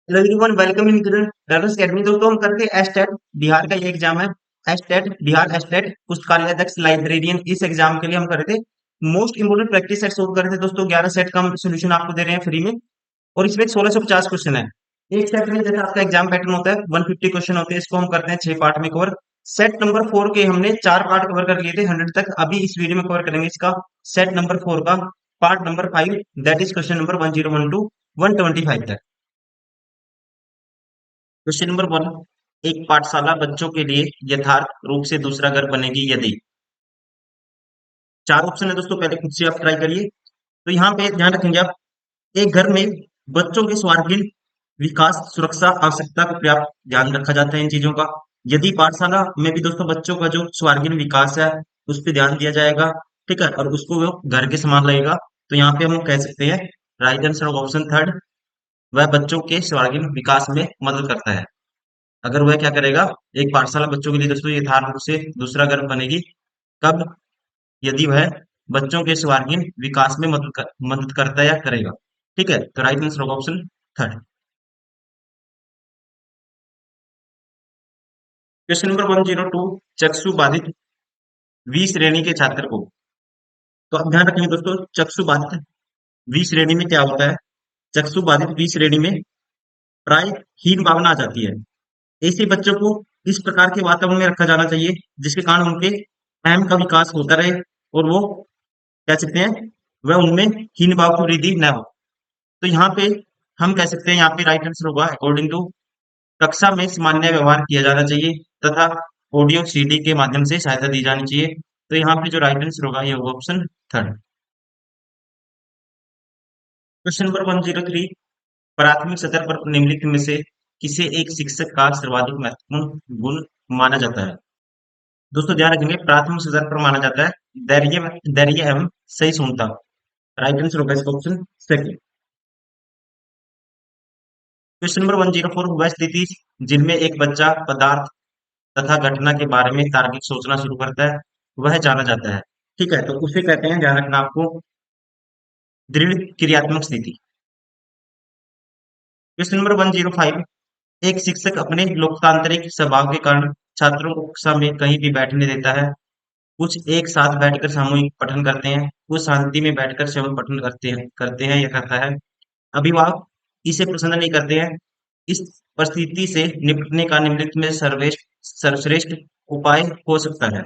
Hello everyone, welcome in drivers academy. दोस्तों हम करते हैं एस्टेट बिहार का ये एग्जाम है। एस्टेट बिहार एस्टेट पुस्तकालय अध्यक्ष लाइब्रेरियन, इस एग्जाम के लिए हम कर रहे थे most important practice set solve कर रहे थे। दोस्तों 11 सेट का हम सोल्यूशन आपको दे रहे हैं फ्री में, और इसमें 1650 क्वेश्चन है। एक सेट में जैसे आपका एग्जाम पैटर्न होता है 150 क्वेश्चन होते हैं, इसको हम करते हैं 6 पार्ट में कवर। सेट नंबर 4 के हमने 4 पार्ट कवर कर लिए थे 100 तक। अभी इस वीडियो में कवर करेंगे इसका सेट नंबर 4 का part number 5, that is question number 1012 125 तक। क्वेश्चन नंबर 1, एक पाठशाला बच्चों के लिए यथार्थ रूप से दूसरा घर बनेगी यदि। चार ऑप्शन है दोस्तों, पहले खुद से आप ट्राई करिए। तो यहाँ पे ध्यान रखेंगे आप, एक घर में बच्चों के सर्वांगीण विकास, सुरक्षा, आवश्यकता को पर्याप्त ध्यान रखा जाता है इन चीजों का। यदि पाठशाला में भी दोस्तों बच्चों का जो सर्वांगीण विकास है उस पर ध्यान दिया जाएगा, ठीक है, और उसको वो घर के समान लगेगा, तो यहाँ पे हम कह सकते हैं right answer of option third, वह बच्चों के सर्वांगीण विकास में मदद करता है। अगर वह क्या करेगा, एक पाठशाला बच्चों के लिए दोस्तों यथार्थ रूप से दूसरा घर बनेगी कब, यदि वह बच्चों के सर्वांगीण विकास में मदद करता है या करेगा। ठीक है, तो राइट आंसर होगा ऑप्शन थर्ड। क्वेश्चन नंबर 102, चक्षु बाधित बी श्रेणी के छात्र को। तो अब ध्यान रखेंगे दोस्तों, चक्षु बाधित बी श्रेणी में क्या होता है। चक्षु बाधित बी श्रेणी में प्राय हीन भावना आ जाती है। ऐसे बच्चों को इस प्रकार के वातावरण में रखा जाना चाहिए जिसके कारण उनके अहम का विकास होता रहे, और वो कह सकते हैं वह उनमें हीन भाव की वृद्धि न हो। तो यहाँ पे हम कह सकते हैं, यहाँ पे राइट आंसर होगा अकॉर्डिंग टू, कक्षा में सामान्य व्यवहार किया जाना चाहिए तथा ऑडियो सीडी के माध्यम से सहायता दी जानी चाहिए। तो यहाँ पे जो राइट आंसर होगा ये होगा ऑप्शन थर्ड। क्वेश्चन नंबर 103, प्राथमिक सत्र पर निम्नलिखित में से किसे एक शिक्षक का सर्वाधिक महत्वपूर्ण गुण माना जाता है। दोस्तों ध्यान रखेंगे, प्राथमिक सत्र पर माना जाता है धैर्य, धैर्य एवं सही सुनता। राइट आंसर होगा इसका ऑप्शन सेकंड। क्वेश्चन नंबर 104, वह स्थिति जिनमें एक बच्चा पदार्थ तथा घटना के बारे में तार्किक सोचना शुरू करता है वह जाना जाता है। ठीक है, तो उसे कहते हैं, ध्यान रखना आपको, दृढ़ क्रियात्मक स्थिति। क्वेश्चन नंबर 105, एक शिक्षक अपने लोकतांत्रिक स्वभाव के कारण छात्रों को कक्षा में कहीं भी बैठने देता है। कुछ एक साथ बैठकर सामूहिक पठन करते हैं, कुछ शांति में बैठकर स्वयं पठन करते हैं या करता है। अभिभावक इसे पसंद नहीं करते हैं। इस परिस्थिति से निपटने का निम्नलिखित में सर्वश्रेष्ठ उपाय हो सकता है।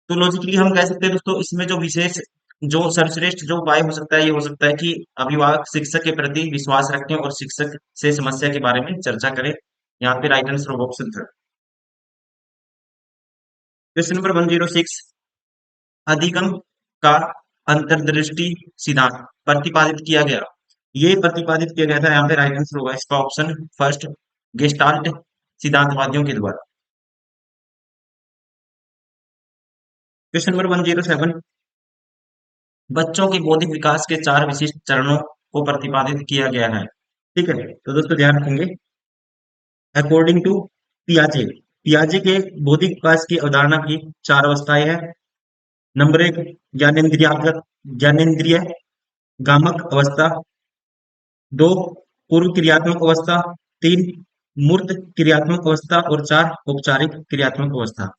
तो लॉजिकली हम कह सकते हैं दोस्तों, इसमें जो विशेष, जो सर्वश्रेष्ठ जो उपाय हो सकता है, ये हो सकता है कि अभिभावक शिक्षक के प्रति विश्वास रखें और शिक्षक से समस्या के बारे में चर्चा करें। यहाँ पे राइट आंसर होगा ऑप्शन थर्ड। क्वेश्चन नंबर 106, अधिगम का अंतर्दृष्टि सिद्धांत प्रतिपादित किया गया। ये प्रतिपादित किया गया था, यहाँ पे राइट आंसर होगा इसका ऑप्शन फर्स्ट, गेस्टाल्ट सिद्धांतवादियों के द्वारा। क्वेश्चन नंबर 107, बच्चों के बौद्धिक विकास के 4 विशिष्ट चरणों को प्रतिपादित किया गया है। ठीक है, तो दोस्तों ध्यान रखेंगे, अकॉर्डिंग टू पियाजे, पियाजे के बौद्धिक विकास की अवधारणा की 4 अवस्थाएं हैं। नंबर 1, ज्ञानेन्द्रियागत, ज्ञानेन्द्रिय गामक अवस्था। 2, पूर्व क्रियात्मक अवस्था। 3, मूर्त क्रियात्मक अवस्था। और 4, औपचारिक क्रियात्मक अवस्था।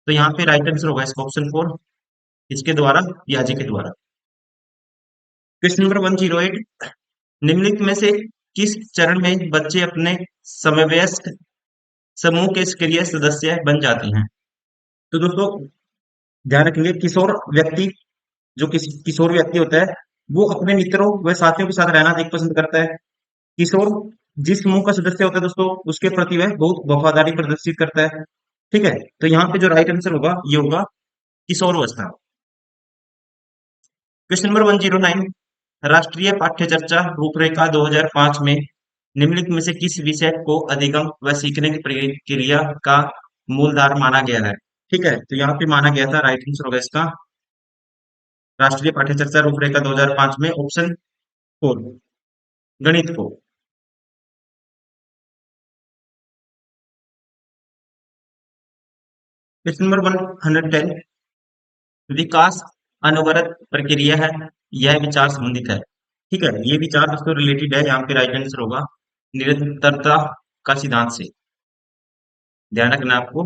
तो यहाँ पे राइट आंसर होगा इसका ऑप्शन 4, इसके द्वारा, पियाजे के द्वारा। क्वेश्चन नंबर 108, निम्नलिखित में से किस चरण में बच्चे अपने समवयस्क समूह के सक्रिय सदस्य बन जाते हैं। तो दोस्तों ध्यान रखेंगे, किशोर व्यक्ति, जो किशोर व्यक्ति होता है वो अपने मित्रों व साथियों के साथ रहना अधिक पसंद करता है। किशोर जिस समूह का सदस्य होता है दोस्तों उसके प्रति वह बहुत वफादारी प्रदर्शित करता है। ठीक है, तो यहाँ पे जो राइट आंसर होगा ये होगा किशोर अवस्था। क्वेश्चन नंबर 109, राष्ट्रीय पाठ्य चर्चा रूपरेखा 2005 में निम्नलिखित में से किस विषय को अधिगम व सीखने की प्रक्रिया का मूलधार माना गया है। ठीक है, तो यहाँ पे माना गया था, राइट आंसर होगा इसका राष्ट्रीय पाठ्य चर्चा रूपरेखा 2005 में ऑप्शन 4, गणित को। क्वेश्चन नंबर 110, विकास अनवरत प्रक्रिया है, यह विचार संबंधित है। ठीक है, ये विचार दोस्तों रिलेटेड है, यहाँ पे राइट आंसर होगा निरंतरता का सिद्धांत से। ध्यान रखना आपको,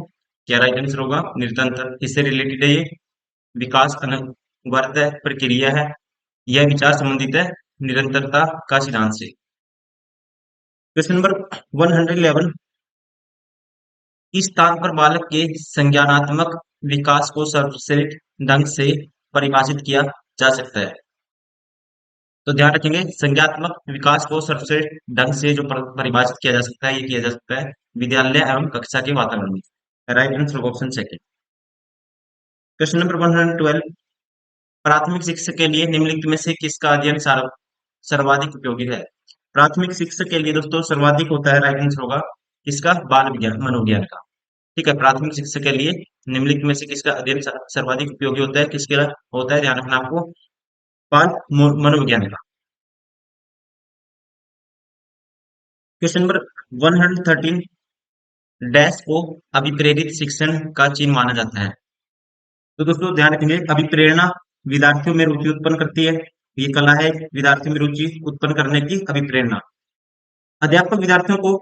क्या राइट आंसर होगा, निरंतर, इससे रिलेटेड है ये। विकास अनवरत प्रक्रिया है, यह विचार संबंधित है निरंतरता का सिद्धांत से। क्वेश्चन नंबर 111, इस स्थान पर बालक के संज्ञानात्मक विकास को सर्वश्रेष्ठ ढंग से परिभाषित किया जा सकता है। तो ध्यान रखेंगे, संज्ञात्मक विकास को सर्वश्रेष्ठ ढंग से जो परिभाषित किया जा सकता है, ये किया जा सकता है विद्यालय एवं कक्षा के वातावरण में। Right answer option second. Question number 112, प्राथमिक शिक्षा के लिए निम्नलिखित में से किसका अध्ययन सर्वाधिक उपयोगी है। प्राथमिक शिक्षा के लिए दोस्तों सर्वाधिक होता है, राइट आंसर होगा किसका, बाल विज्ञान, मनोविज्ञान का। ठीक है, प्राथमिक शिक्षा के लिए निम्नलिखित में से किसका अध्ययन सर्वाधिक उपयोगी होता है, किसके होता है, ध्यान रखना आपको, बाल मनोविज्ञान का। क्वेश्चन नंबर 113, डैश को अभिप्रेरित शिक्षण का चिन्ह माना जाता है। तो दोस्तों ध्यान रखेंगे, अभिप्रेरणा विद्यार्थियों में रुचि उत्पन्न करती है, ये कला है विद्यार्थियों में रुचि उत्पन्न करने की, अभिप्रेरणा। अध्यापक विद्यार्थियों को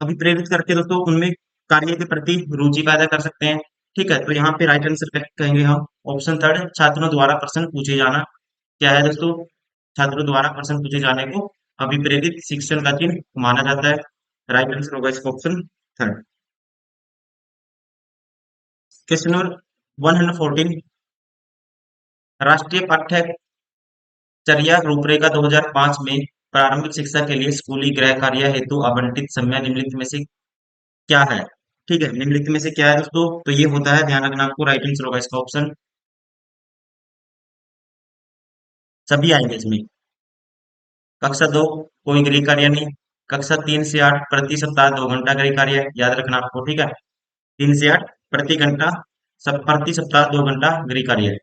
अभिप्रेरित करके दोस्तों उनमें कार्य के प्रति रुचि पैदा कर सकते हैं। ठीक है, तो यहाँ पे राइट आंसर कहेंगे हम ऑप्शन थर्ड, छात्रों द्वारा प्रश्न पूछे जाना। क्या है दोस्तों, छात्रों द्वारा प्रश्न पूछे जाने को अभिप्रेरित शिक्षण का चिन्ह माना जाता है। राइट आंसर होगा इसका ऑप्शन थर्ड। क्वेश्चन नंबर 114, राष्ट्रीय पाठ्यचर्या रूपरेखा 2005 में प्रारंभिक शिक्षा के लिए स्कूली गृह कार्य हेतु आवंटित समय निम्नलिखित में से क्या है। ठीक है, निम्नलिखित में से क्या है दोस्तों, तो ये होता है, ध्यान रखना आपको, राइट आंसर होगा इसका ऑप्शन, सभी आएंगे इसमें। कक्षा 2 कोई गृह कार्य नहीं, कक्षा 3 से 8 प्रति सप्ताह 2 घंटा गृह कार्य, याद रखना आपको। ठीक है, 3 से 8 प्रति घंटा, सब प्रति सप्ताह 2 घंटा गृह कार्य है।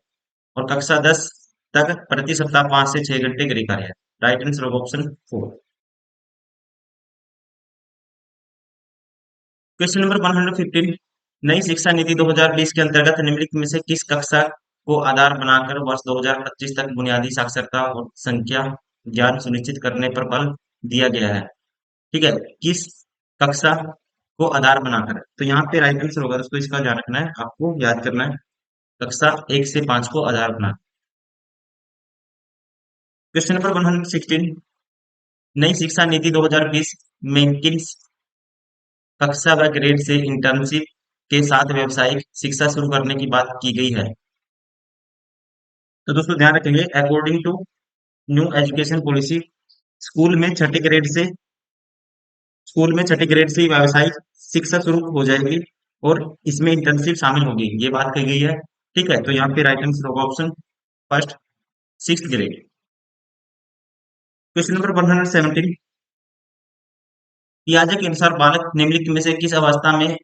और कक्षा 10 तक प्रति सप्ताह 5 से 6 घंटे गृह कार्य है। राइट आंसर होगा ऑप्शन 4। क्वेश्चन नंबर 115, नई शिक्षा नीति 2020 के अंतर्गत निम्नलिखित में से किस कक्षा को आधार बनाकर वर्ष 2025 तक बुनियादी साक्षरता और संख्या ज्ञान सुनिश्चित करने पर बल दिया गया है। ठीक है, किस कक्षा को आधार बनाकर, तो यहाँ पे राइट आंसर होगा दोस्तों, इसका ध्यान रखना है, आपको याद करना है, कक्षा 1 से 5 को आधार बना। क्वेश्चन नंबर 116, नई शिक्षा नीति 2020 में किन कक्षा व ग्रेड से इंटर्नशिप के साथ व्यावसायिक शिक्षा शुरू करने की बात की गई है। तो दोस्तों ध्यान रखेंगे, according to new education policy, school में छठी ग्रेड से स्कूल में छठी ग्रेड से ही व्यावसायिक शिक्षा शुरू हो जाएगी और इसमें इंटर्नशिप शामिल होगी, ये बात कही गई है। ठीक है, तो यहाँ पे राइट आंसर होगा option first, 6th grade. Question number 117, पियाजे के अनुसार बालक निम्नलिखित में से किस अवस्था में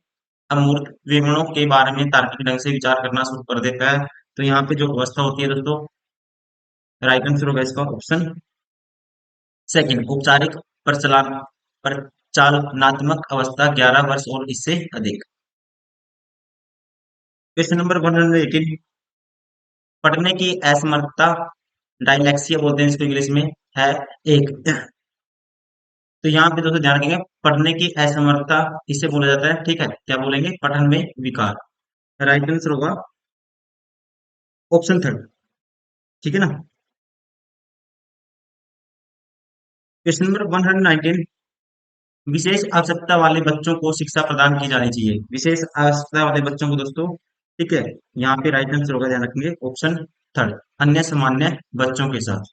अमूर्त विवरणों के बारे में तार्किक ढंग से विचार करना शुरू कर देता है। तो यहाँ पे जो अवस्था होती है दोस्तों, राइट आंसर होगा इसका ऑप्शन सेकंड, औपचारिक प्रचालनात्मक अवस्था 11 वर्ष और इससे अधिक। क्वेश्चन नंबर 118, पढ़ने की असमर्थता, डायलैक्सिया बोलते हैं इसको इंग्लिश में, है एक। तो यहाँ पे दोस्तों ध्यान रखेंगे, पढ़ने की असमर्थता इसे बोला जाता है। ठीक है, क्या बोलेंगे, पठन में विकार। राइट आंसर होगा ऑप्शन थर्ड। ठीक है ना। क्वेश्चन नंबर 119, विशेष आवश्यकता वाले बच्चों को शिक्षा प्रदान की जानी चाहिए। विशेष आवश्यकता वाले बच्चों को दोस्तों, ठीक है, यहाँ पे राइट आंसर होगा, ध्यान रखेंगे, ऑप्शन थर्ड, अन्य सामान्य बच्चों के साथ।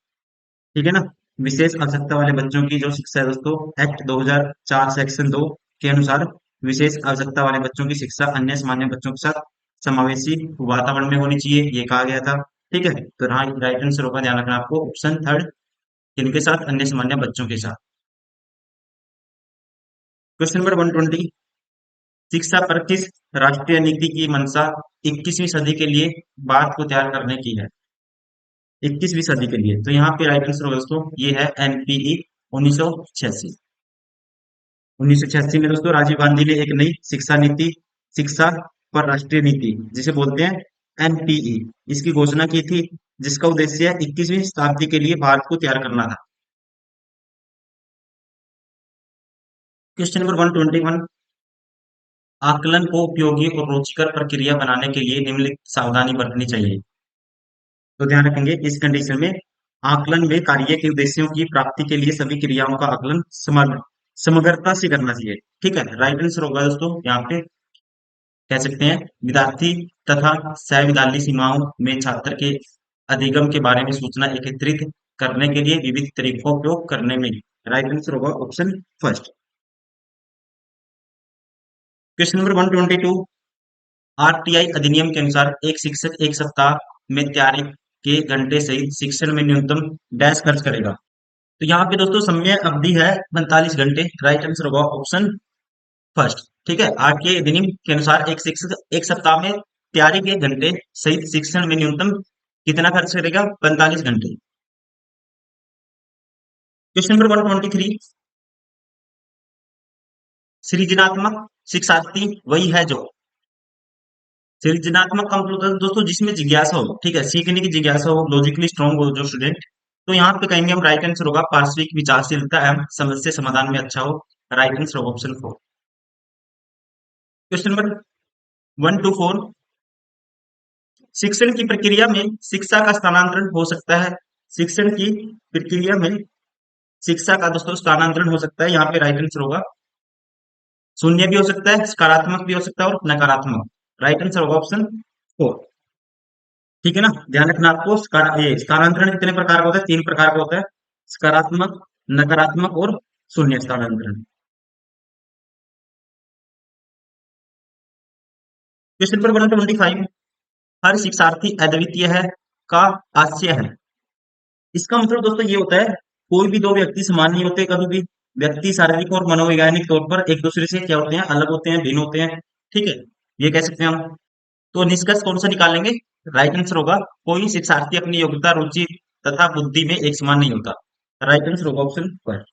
ठीक है ना, विशेष आवश्यकता वाले बच्चों की जो शिक्षा है दोस्तों, एक्ट 2004 सेक्शन 2 के अनुसार विशेष आवश्यकता वाले बच्चों की शिक्षा अन्य सामान्य बच्चों के साथ समावेशी वातावरण में होनी चाहिए, ये कहा गया था। ठीक है, तो राइट आंसर होगा, ध्यान रखना आपको, ऑप्शन थर्ड, किनके साथ, अन्य सामान्य बच्चों के साथ। क्वेश्चन नंबर 120, शिक्षा पर किस राष्ट्रीय नीति की मंशा 21वीं सदी के लिए बात को तैयार करने की है। 21वीं सदी के लिए, तो यहाँ पे राइट आंसर होगा दोस्तों, ये है एनपीई 1986। 1986 में दोस्तों राजीव गांधी ने एक नई शिक्षा नीति, शिक्षा पर राष्ट्रीय नीति, जिसे बोलते हैं एनपीई, इसकी घोषणा की थी, जिसका उद्देश्य 21वीं शताब्दी के लिए भारत को तैयार करना था। क्वेश्चन नंबर 121, आकलन को उपयोगी और रुचिकर प्रक्रिया बनाने के लिए निम्नलिखित सावधानी बरतनी चाहिए। तो ध्यान रखेंगे इस कंडीशन में, आकलन में कार्य के उद्देश्यों की प्राप्ति के लिए सभी क्रियाओं का आकलन समग्रता से करना चाहिए। ठीक है, राइट आंसर होगा दोस्तों यहाँ पे, कह सकते हैं विद्यार्थी तथा सह सीमाओं में छात्र के अधिगम के बारे में सूचना एकत्रित करने के लिए विविध तरीकों का उपयोग करने में। राइट आंसर होगा option first. Question number 122, RTI अधिनियम के अनुसार एक शिक्षक एक सप्ताह में तैयारी के घंटे सहित शिक्षण में न्यूनतम डैश खर्च करेगा। तो यहाँ पे दोस्तों समय अवधि है 45 घंटे। राइट आंसर होगा ऑप्शन फर्स्ट। ठीक है, आरटीआई अधिनियम के अनुसार एक शिक्षक एक सप्ताह में तैयारी के घंटे सहित शिक्षण में न्यूनतम कितना खर्च करेगा? 45 घंटे। क्वेश्चन नंबर 123, सृजनात्मक शिक्षार्थी वही है जो, सृजनात्मक का मतलब होता है दोस्तों जिसमें जिज्ञासा हो, ठीक है, सीखने की जिज्ञासा हो, लॉजिकली स्ट्रांग हो जो स्टूडेंट। तो यहाँ पे कहेंगे हम, राइट आंसर होगा पार्श्विक विचारशीलता एवं समस्या समाधान में अच्छा हो। राइट आंसर होगा ऑप्शन 4। क्वेश्चन नंबर 124, शिक्षण की प्रक्रिया में शिक्षा का स्थानांतरण हो सकता है। शिक्षण की प्रक्रिया में शिक्षा का दोस्तों स्थानांतरण हो सकता है। यहाँ पे राइट आंसर होगा शून्य भी हो सकता है, सकारात्मक भी हो सकता है और नकारात्मक। राइट आंसर होगा ऑप्शन 4। ठीक है ना, ध्यान रखना आपको, ये स्थानांतरण कितने प्रकार का होता है? 3 प्रकार का होता है, सकारात्मक, नकारात्मक और शून्य स्थानांतरण। क्वेश्चन नंबर 125, हर शिक्षार्थी अद्वितीय है का आशय है। इसका मतलब दोस्तों ये होता है, कोई भी दो व्यक्ति समान नहीं होते कभी भी। व्यक्ति शारीरिक और मनोवैज्ञानिक तौर पर एक दूसरे से क्या होते हैं? अलग होते हैं, भिन्न होते हैं। ठीक है, ये कह सकते हैं हम। तो निष्कर्ष कौन सा निकालेंगे? राइट आंसर होगा कोई शिक्षार्थी अपनी योग्यता, रुचि तथा बुद्धि में एक समान नहीं होता। राइट आंसर होगा ऑप्शन 1।